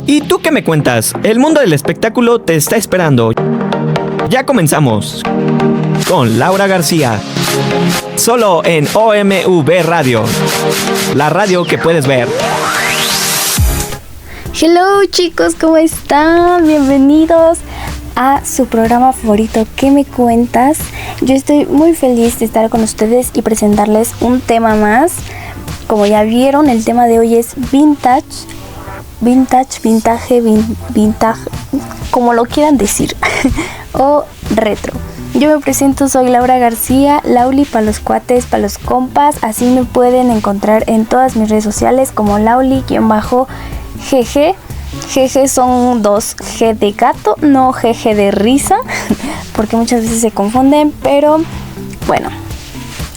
¿Y tú qué me cuentas? El mundo del espectáculo te está esperando. Ya comenzamos con Laura García. Solo en OMV Radio, la radio que puedes ver. Hello chicos, ¿cómo están? Bienvenidos a su programa favorito, ¿Qué me cuentas? Yo estoy muy feliz de estar con ustedes y presentarles un tema más. Como ya vieron, el tema de hoy es vintage, como lo quieran decir, o retro. Yo me presento, soy Laura García, Lauli para los cuates, para los compas. Así me pueden encontrar en todas mis redes sociales como Lauli_GG. GG son dos G de gato, no GG de risa, porque muchas veces se confunden, pero bueno,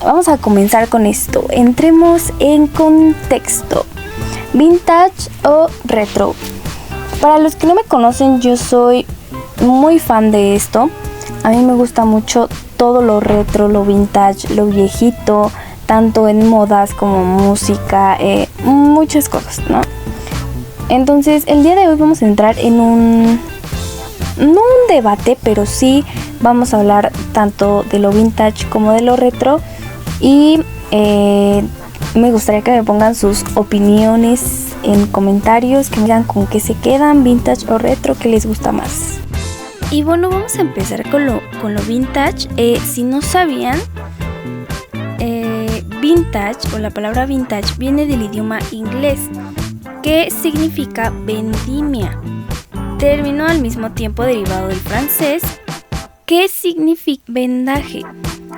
vamos a comenzar con esto. Entremos en contexto. Vintage o retro. Para los que no me conocen, yo soy muy fan de esto. A mí me gusta mucho todo lo retro, lo vintage, lo viejito, tanto en modas como música, muchas cosas, ¿no? Entonces, el día de hoy vamos a entrar en no un debate, pero sí vamos a hablar tanto de lo vintage como de lo retro. Y me gustaría que me pongan sus opiniones en comentarios, que me digan con qué se quedan, vintage o retro, qué les gusta más. Y bueno, vamos a empezar con lo vintage. Si no sabían, vintage o la palabra vintage viene del idioma inglés, que significa vendimia, término al mismo tiempo derivado del francés, que significa vendaje.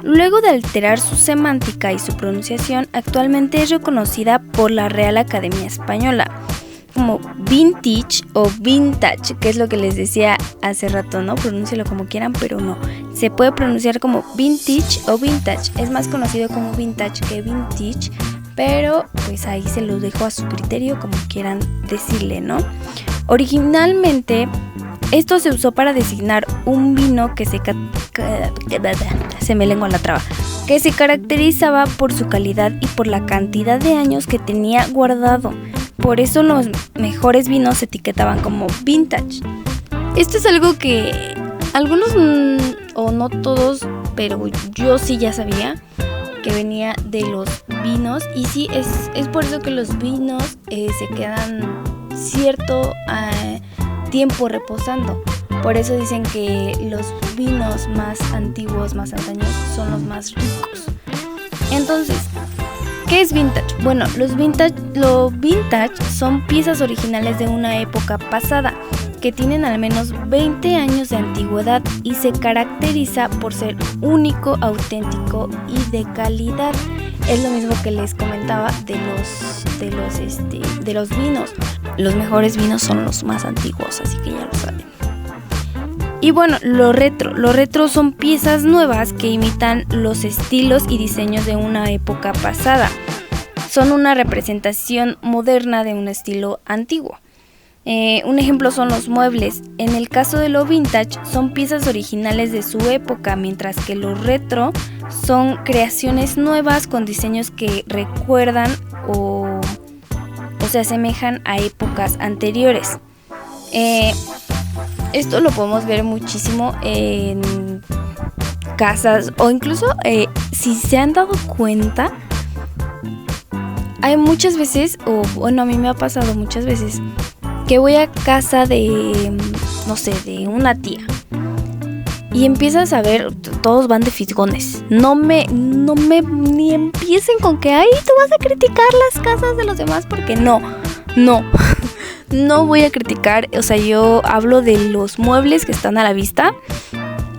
Luego de alterar su semántica y su pronunciación, actualmente es reconocida por la Real Academia Española como vintage o vintage, que es lo que les decía hace rato, ¿no? Pronúncialo como quieran, pero no. Se puede pronunciar como vintage o vintage. Es más conocido como vintage que vintage, pero pues ahí se los dejo a su criterio, como quieran decirle, ¿no? Originalmente, esto se usó para designar un vino que se caracterizaba por su calidad y por la cantidad de años que tenía guardado. Por eso los mejores vinos se etiquetaban como vintage. Esto es algo que algunos, o no todos, pero yo sí ya sabía que venía de los vinos. Y sí, es por eso que los vinos se quedan cierto tiempo reposando. Por eso dicen que los vinos más antiguos, más antaños, son los más ricos. Entonces, ¿qué es vintage? Bueno, lo vintage son piezas originales de una época pasada que tienen al menos 20 años de antigüedad y se caracteriza por ser único, auténtico y de calidad. Es lo mismo que les comentaba de los vinos. Los mejores vinos son los más antiguos, así que ya lo saben. Y bueno, lo retro son piezas nuevas que imitan los estilos y diseños de una época pasada. Son una representación moderna de un estilo antiguo. Un ejemplo son los muebles. En el caso de lo vintage, son piezas originales de su época, mientras que lo retro son creaciones nuevas con diseños que recuerdan o se asemejan a épocas anteriores. Esto lo podemos ver muchísimo en casas o incluso si se han dado cuenta, hay muchas veces, o bueno, a mí me ha pasado muchas veces, que voy a casa de, no sé, de una tía y empiezas a ver, todos van de fisgones. No me ni empiecen con que, ay, tú vas a criticar las casas de los demás, porque no voy a criticar. O sea, yo hablo de los muebles que están a la vista,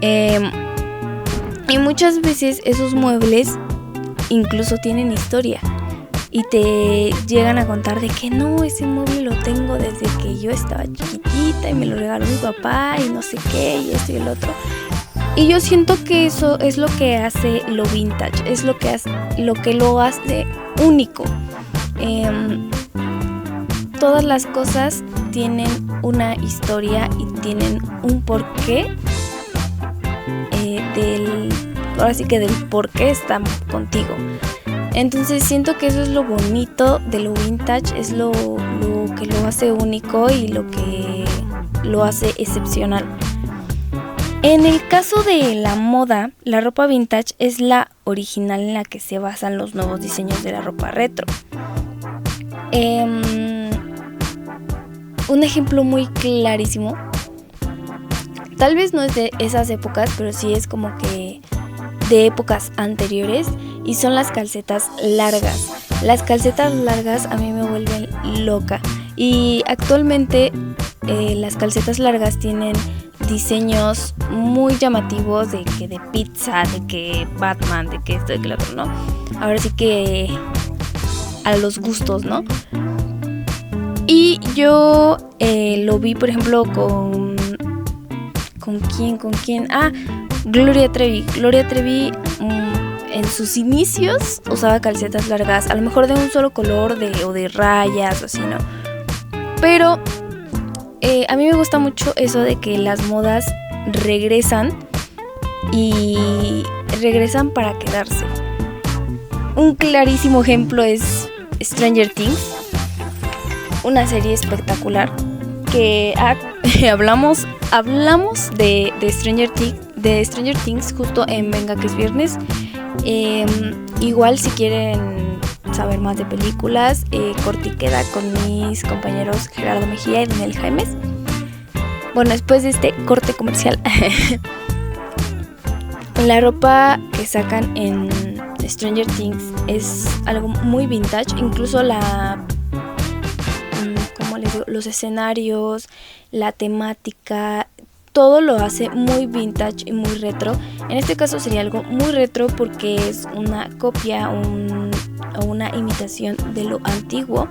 y muchas veces esos muebles incluso tienen historia y te llegan a contar de que no, ese mueble lo tengo desde que yo estaba chiquitita y me lo regaló mi papá y no sé qué y esto y el otro. Y yo siento que eso es lo que hace lo vintage, es lo que lo hace único. Todas las cosas tienen una historia y tienen un porqué, ahora sí que del por qué están contigo. Entonces siento que eso es lo bonito de lo vintage, es lo que lo hace único y lo que lo hace excepcional. En el caso de la moda, la ropa vintage es la original en la que se basan los nuevos diseños de la ropa retro. Un ejemplo muy clarísimo, tal vez no es de esas épocas, pero sí es como que de épocas anteriores, y son las calcetas largas. Las calcetas largas a mí me vuelven loca, y actualmente las calcetas largas tienen diseños muy llamativos de que de pizza, de que Batman, de que esto, de que lo otro, ¿no? Ahora sí que a los gustos, ¿no? Y yo lo vi, por ejemplo, ¿con quién? Gloria Trevi. Gloria Trevi en sus inicios usaba calcetas largas, a lo mejor de un solo color o de rayas o así, ¿no? Pero a mí me gusta mucho eso de que las modas regresan y regresan para quedarse. Un clarísimo ejemplo es Stranger Things, una serie espectacular que hablamos de Stranger Things justo en Venga que es viernes. Igual si quieren saber más de películas, corte y queda con mis compañeros Gerardo Mejía y Daniel Jaimes. Bueno, después de este corte comercial, la ropa que sacan en Stranger Things es algo muy vintage, incluso los escenarios, la temática, todo lo hace muy vintage y muy retro. En este caso sería algo muy retro porque es una copia o una imitación de lo antiguo.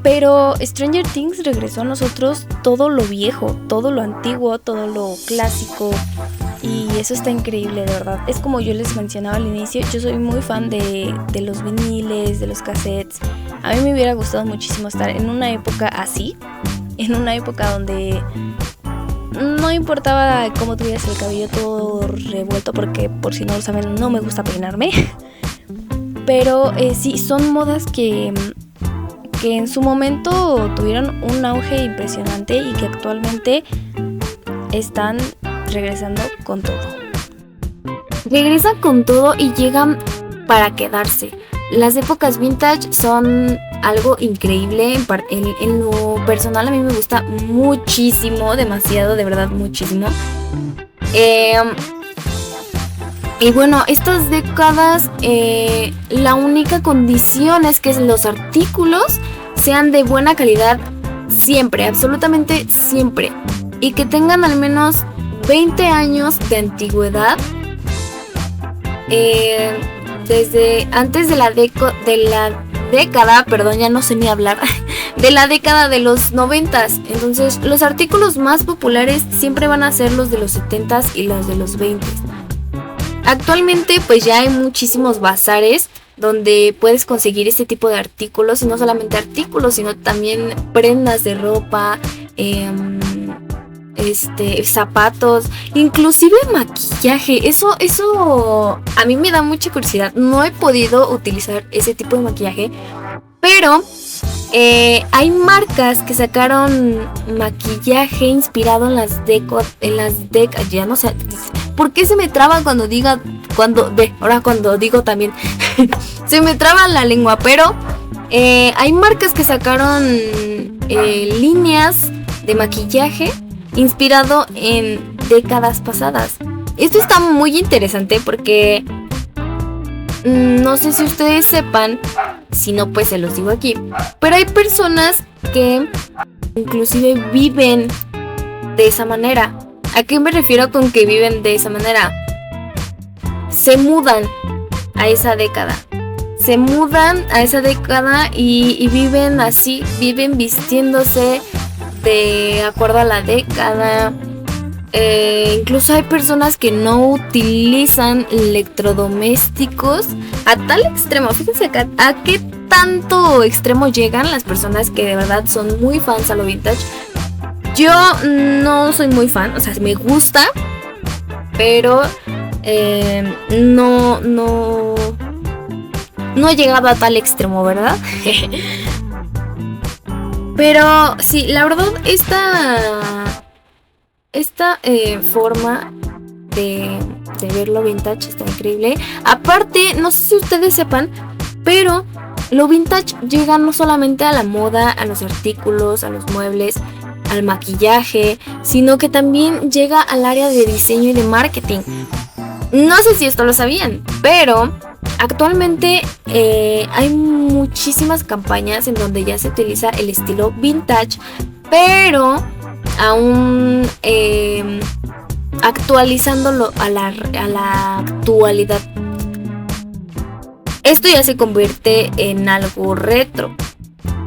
Pero Stranger Things regresó a nosotros todo lo viejo, todo lo antiguo, todo lo clásico. Y eso está increíble, de verdad. Es como yo les mencionaba al inicio, yo soy muy fan de los viniles, de los cassettes. A mí me hubiera gustado muchísimo estar en una época así, en una época donde no importaba cómo tuvieras el cabello todo revuelto, porque por si no lo saben, no me gusta peinarme. Pero sí, son modas que en su momento tuvieron un auge impresionante y que actualmente están regresando con todo. Regresan con todo y llegan para quedarse. Las épocas vintage son algo increíble. En lo personal a mí me gusta muchísimo, demasiado, de verdad muchísimo. Y bueno, estas décadas la única condición es que los artículos sean de buena calidad siempre, absolutamente siempre. Y que tengan al menos 20 años de antigüedad. Desde antes de la década, perdón, ya no sé ni hablar, de la década de los 90s. Entonces, los artículos más populares siempre van a ser los de los 70s y los de los 20s. Actualmente, pues ya hay muchísimos bazares donde puedes conseguir este tipo de artículos, y no solamente artículos, sino también prendas de ropa, zapatos, inclusive maquillaje. Eso a mí me da mucha curiosidad. No he podido utilizar ese tipo de maquillaje, pero hay marcas que sacaron maquillaje inspirado en las décadas, ya no sé por qué se me traba cuando digo también se me traba la lengua, pero hay marcas que sacaron líneas de maquillaje inspirado en décadas pasadas. Esto está muy interesante porque no sé si ustedes sepan, si no pues se los digo aquí, pero hay personas que inclusive viven de esa manera. ¿A qué me refiero con que viven de esa manera? Se mudan a esa década. Y viven así, viven vistiéndose de acuerdo a la década. Incluso hay personas que no utilizan electrodomésticos a tal extremo. Fíjense acá, a qué tanto extremo llegan las personas que de verdad son muy fans a lo vintage. Yo no soy muy fan, o sea, me gusta, pero no no he llegado a tal extremo, ¿verdad? Pero sí, la verdad, esta forma de ver lo vintage está increíble. Aparte, no sé si ustedes sepan, pero lo vintage llega no solamente a la moda, a los artículos, a los muebles, al maquillaje, sino que también llega al área de diseño y de marketing. No sé si esto lo sabían, pero actualmente hay muchísimas campañas en donde ya se utiliza el estilo vintage, pero aún actualizándolo a la actualidad. Esto ya se convierte en algo retro.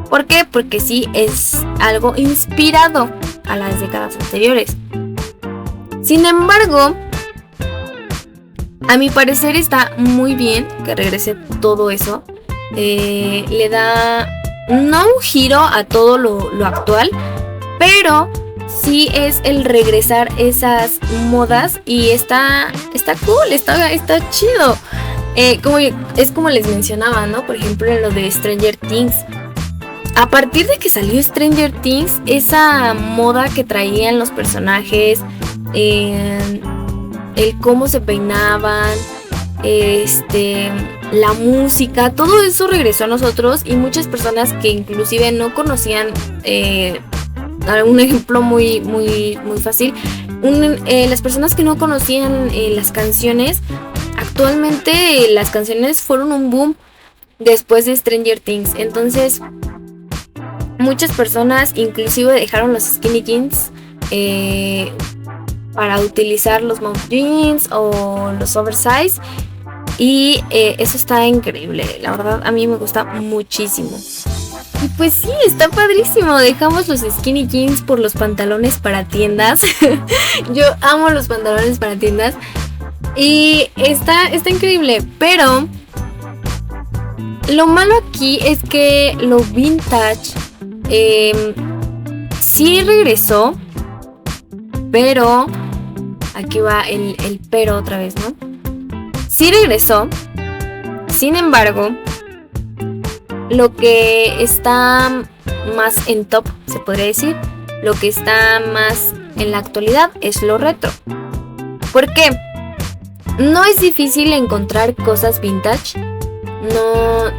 ¿Por qué? Porque sí es algo inspirado a las décadas anteriores. Sin embargo, a mi parecer está muy bien que regrese todo eso. Le da no un giro a todo lo actual, pero sí es el regresar esas modas y está cool, está chido. Como les mencionaba, ¿no? Por ejemplo, en lo de Stranger Things. A partir de que salió Stranger Things, esa moda que traían los personajes, el cómo se peinaban, la música, todo eso regresó a nosotros y muchas personas que inclusive no conocían, un ejemplo muy, muy, muy fácil, las personas que no conocían las canciones, actualmente las canciones fueron un boom después de Stranger Things. Entonces muchas personas inclusive dejaron los skinny jeans para utilizar los mom jeans o los oversize, y eso está increíble, la verdad a mí me gusta muchísimo. Y pues sí, está padrísimo. Dejamos los skinny jeans por los pantalones para tiendas. Yo amo los pantalones para tiendas y está increíble, pero lo malo aquí es que lo vintage sí regresó, pero aquí va el pero otra vez, ¿no? Sí regresó, sin embargo, lo que está más en top, se podría decir, lo que está más en la actualidad es lo retro. ¿Por qué? No es difícil encontrar cosas vintage,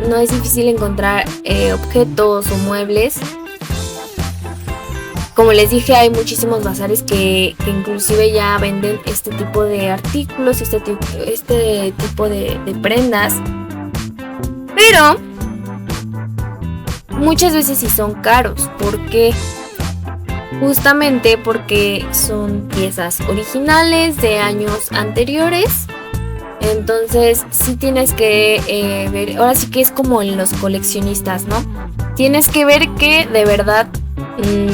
no es difícil encontrar objetos o muebles. Como les dije, hay muchísimos bazares que inclusive ya venden este tipo de artículos, este tipo de prendas. Pero muchas veces sí son caros. ¿Por qué? Justamente porque son piezas originales de años anteriores. Entonces sí tienes que ver, ahora sí que es como en los coleccionistas, ¿no? Tienes que ver que de verdad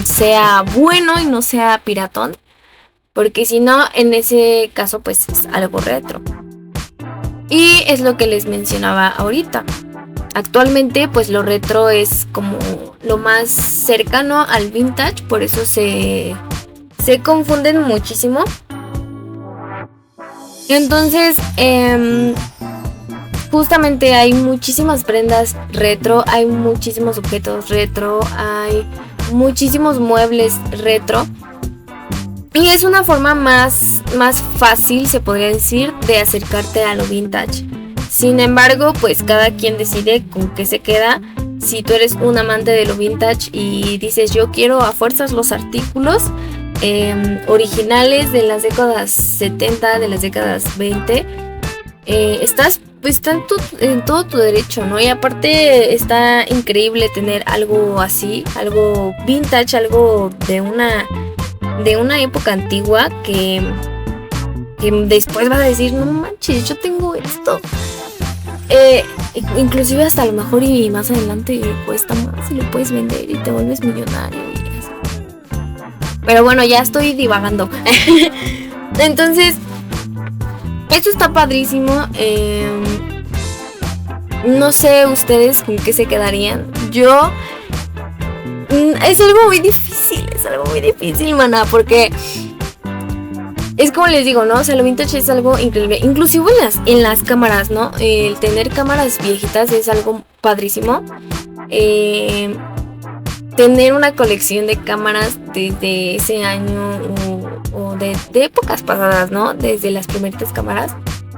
sea bueno y no sea piratón, porque si no, en ese caso pues es algo retro. Y es lo que les mencionaba ahorita. Actualmente pues lo retro es como lo más cercano al vintage, por eso se confunden muchísimo. Entonces justamente hay muchísimas prendas retro, hay muchísimos objetos retro, hay muchísimos muebles retro. Y es una forma más fácil, se podría decir, de acercarte a lo vintage. Sin embargo, pues cada quien decide con qué se queda. Si tú eres un amante de lo vintage y dices yo quiero a fuerzas los artículos originales de las décadas 70, de las décadas 20, estás en todo tu derecho, ¿no? Y aparte está increíble tener algo así, algo vintage, algo de una época antigua que después vas a decir, no manches, yo tengo esto. Inclusive hasta a lo mejor y más adelante cuesta más y lo puedes vender y te vuelves millonario y así. Pero bueno, ya estoy divagando. Entonces, esto está padrísimo. No sé ustedes con qué se quedarían. Yo es algo muy difícil, maná, porque es como les digo, ¿no? O sea, lo vintage es algo increíble. Inclusive en las cámaras, ¿no? El tener cámaras viejitas es algo padrísimo. Tener una colección de cámaras desde ese año o de épocas pasadas, ¿no? Desde las primeras cámaras.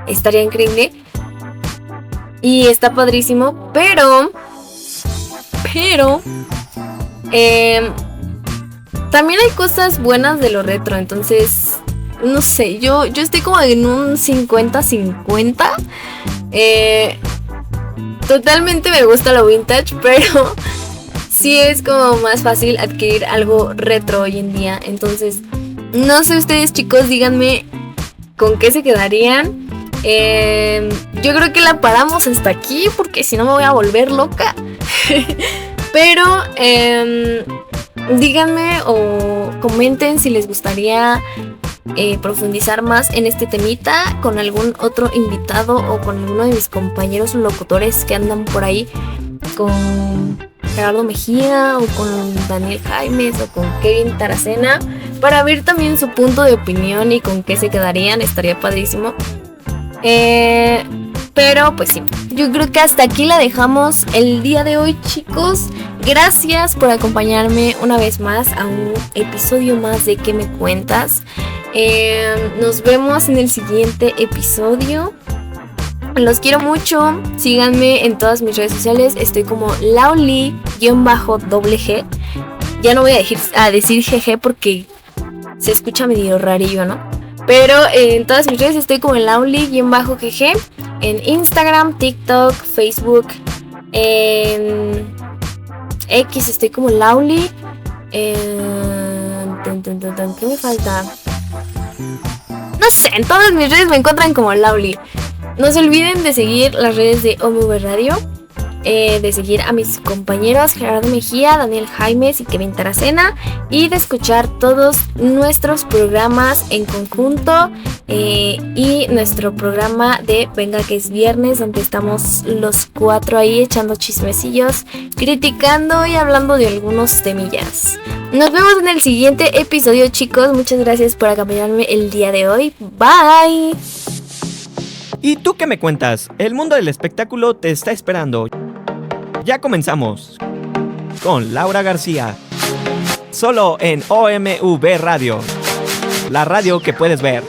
Estaría increíble. Y está padrísimo, pero también hay cosas buenas de lo retro, entonces, no sé, yo estoy como en un 50-50. Totalmente me gusta lo vintage, pero sí es como más fácil adquirir algo retro hoy en día. Entonces, no sé ustedes, chicos, díganme con qué se quedarían. Yo creo que la paramos hasta aquí porque si no me voy a volver loca. Pero díganme o comenten si les gustaría profundizar más en este temita con algún otro invitado o con alguno de mis compañeros locutores que andan por ahí, con Gerardo Mejía o con Daniel Jaimes o con Kevin Taracena, para ver también su punto de opinión y con qué se quedarían. Estaría padrísimo. Pero pues sí, yo creo que hasta aquí la dejamos el día de hoy, chicos. Gracias por acompañarme una vez más a un episodio más de ¿Qué me cuentas? Nos vemos en el siguiente episodio. Los quiero mucho. Síganme en todas mis redes sociales. Estoy como Lauli_G. Ya no voy a decir GG porque se escucha medio rarillo, ¿no? Pero en todas mis redes estoy como Lauli_GG. En Instagram, TikTok, Facebook. En X estoy como Lauli. ¿Qué me falta? No sé, en todas mis redes me encuentran como Lauli. No se olviden de seguir las redes de OMV Radio, de seguir a mis compañeros Gerardo Mejía, Daniel Jaimes y Kevin Taracena, y de escuchar todos nuestros programas en conjunto, y nuestro programa de Venga que es viernes, donde estamos los 4 ahí echando chismecillos, criticando y hablando de algunos temillas. Nos vemos en el siguiente episodio, chicos. Muchas gracias por acompañarme el día de hoy. Bye. ¿Y tú qué me cuentas? El mundo del espectáculo te está esperando. Ya comenzamos con Laura García, solo en OMV Radio, la radio que puedes ver.